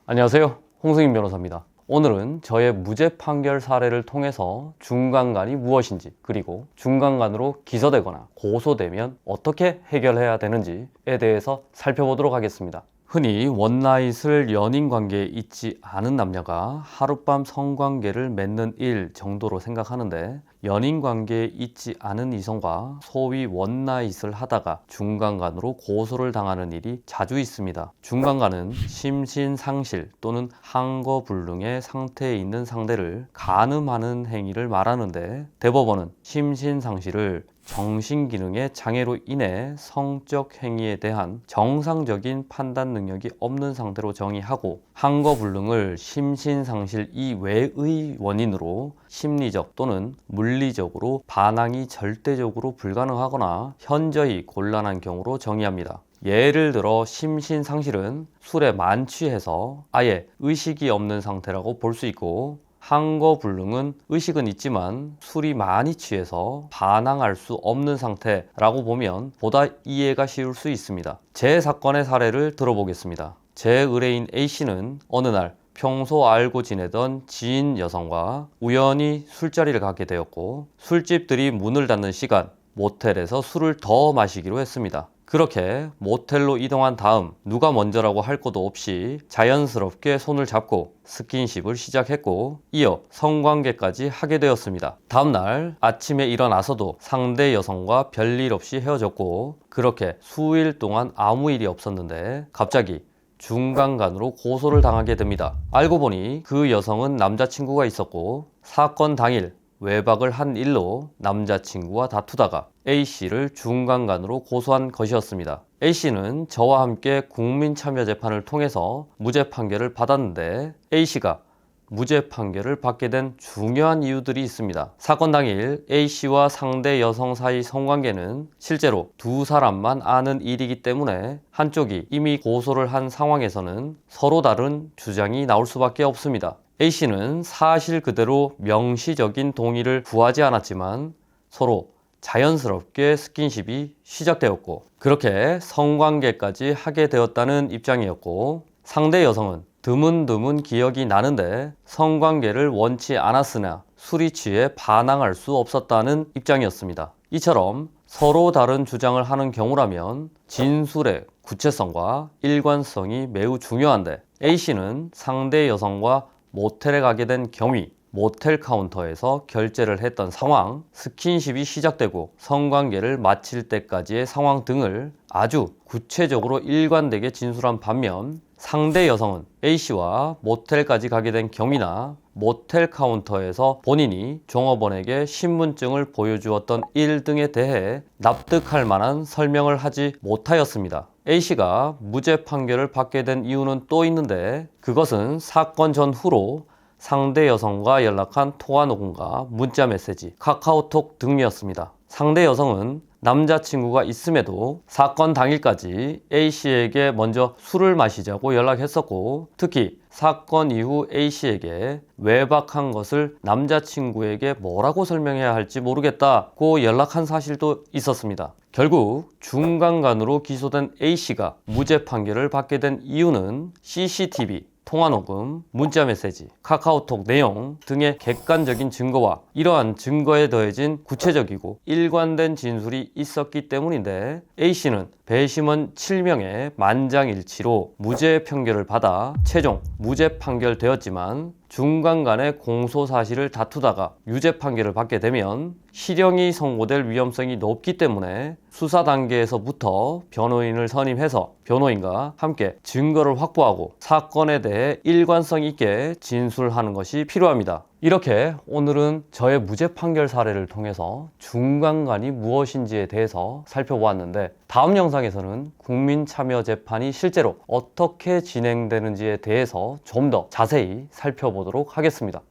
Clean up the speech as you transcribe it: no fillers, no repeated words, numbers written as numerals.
안녕하세요. 홍승인 변호사입니다. 오늘은 저의 무죄 판결 사례를 통해서 중간간이 무엇인지, 그리고 중간간으로 기소되거나 고소되면 어떻게 해결해야 되는지에 대해서 살펴보도록 하겠습니다. 흔히 원나잇을 연인 관계에 있지 않은 남녀가 하룻밤 성관계를 맺는 일 정도로 생각하는데, 연인 관계에 있지 않은 이성과 소위 원나잇을 하다가 중간간으로 고소를 당하는 일이 자주 있습니다. 중간간은 심신상실 또는 항거불능의 상태에 있는 상대를 간음하는 행위를 말하는데, 대법원은 심신상실을 정신기능의 장애로 인해 성적 행위에 대한 정상적인 판단 능력이 없는 상태로 정의하고, 항거불능을 심신상실 이외의 원인으로 심리적 또는 물리적으로 반항이 절대적으로 불가능하거나 현저히 곤란한 경우로 정의합니다. 예를 들어 심신상실은 술에 만취해서 아예 의식이 없는 상태라고 볼 수 있고, 항거불능은 의식은 있지만 술이 많이 취해서 반항할 수 없는 상태라고 보면 보다 이해가 쉬울 수 있습니다. 제 사건의 사례를 들어보겠습니다. 제 의뢰인 A씨는 어느 날 평소 알고 지내던 지인 여성과 우연히 술자리를 가게 되었고, 술집들이 문을 닫는 시간 모텔에서 술을 더 마시기로 했습니다. 그렇게 모텔로 이동한 다음 누가 먼저라고 할 것도 없이 자연스럽게 손을 잡고 스킨십을 시작했고, 이어 성관계까지 하게 되었습니다. 다음날 아침에 일어나서도 상대 여성과 별일 없이 헤어졌고, 그렇게 수일 동안 아무 일이 없었는데 갑자기 중간간으로 고소를 당하게 됩니다. 알고 보니 그 여성은 남자친구가 있었고, 사건 당일 외박을 한 일로 남자친구와 다투다가 A씨를 중간간으로 고소한 것이었습니다. A씨는 저와 함께 국민참여재판을 통해서 무죄 판결을 받았는데, A씨가 무죄 판결을 받게 된 중요한 이유들이 있습니다. 사건 당일 A씨와 상대 여성 사이 성관계는 실제로 두 사람만 아는 일이기 때문에 한쪽이 이미 고소를 한 상황에서는 서로 다른 주장이 나올 수밖에 없습니다. A씨는 사실 그대로 명시적인 동의를 구하지 않았지만 서로 자연스럽게 스킨십이 시작되었고, 그렇게 성관계까지 하게 되었다는 입장이었고, 상대 여성은 드문드문 기억이 나는데 성관계를 원치 않았으나 술이 취해 반항할 수 없었다는 입장이었습니다. 이처럼 서로 다른 주장을 하는 경우라면 진술의 구체성과 일관성이 매우 중요한데, A씨는 상대 여성과 모텔에 가게 된 경위, 모텔 카운터에서 결제를 했던 상황, 스킨십이 시작되고 성관계를 마칠 때까지의 상황 등을 아주 구체적으로 일관되게 진술한 반면, 상대 여성은 A씨와 모텔까지 가게 된 경위나 모텔 카운터에서 본인이 종업원에게 신분증을 보여주었던 일 등에 대해 납득할 만한 설명을 하지 못하였습니다. A씨가 무죄 판결을 받게 된 이유는 또 있는데, 그것은 사건 전후로 상대 여성과 연락한 통화 녹음과 문자 메시지, 카카오톡 등이었습니다. 상대 여성은 남자친구가 있음에도 사건 당일까지 A씨에게 먼저 술을 마시자고 연락했었고, 특히 사건 이후 A씨에게 외박한 것을 남자친구에게 뭐라고 설명해야 할지 모르겠다고 연락한 사실도 있었습니다. 결국 중간간으로 기소된 A씨가 무죄 판결을 받게 된 이유는 CCTV, 통화녹음, 문자메시지, 카카오톡 내용 등의 객관적인 증거와 이러한 증거에 더해진 구체적이고 일관된 진술이 있었기 때문인데, A씨는 배심원 7명의 만장일치로 무죄 판결을 받아 최종 무죄 판결되었지만, 중간간의 공소 사실을 다투다가 유죄 판결을 받게 되면 실형이 선고될 위험성이 높기 때문에 수사 단계에서부터 변호인을 선임해서 변호인과 함께 증거를 확보하고 사건에 대해 일관성 있게 진술하는 것이 필요합니다. 이렇게 오늘은 저의 무죄 판결 사례를 통해서 중간간이 무엇인지에 대해서 살펴보았는데, 다음 영상에서는 국민참여재판이 실제로 어떻게 진행되는지에 대해서 좀 더 자세히 살펴보도록 하겠습니다.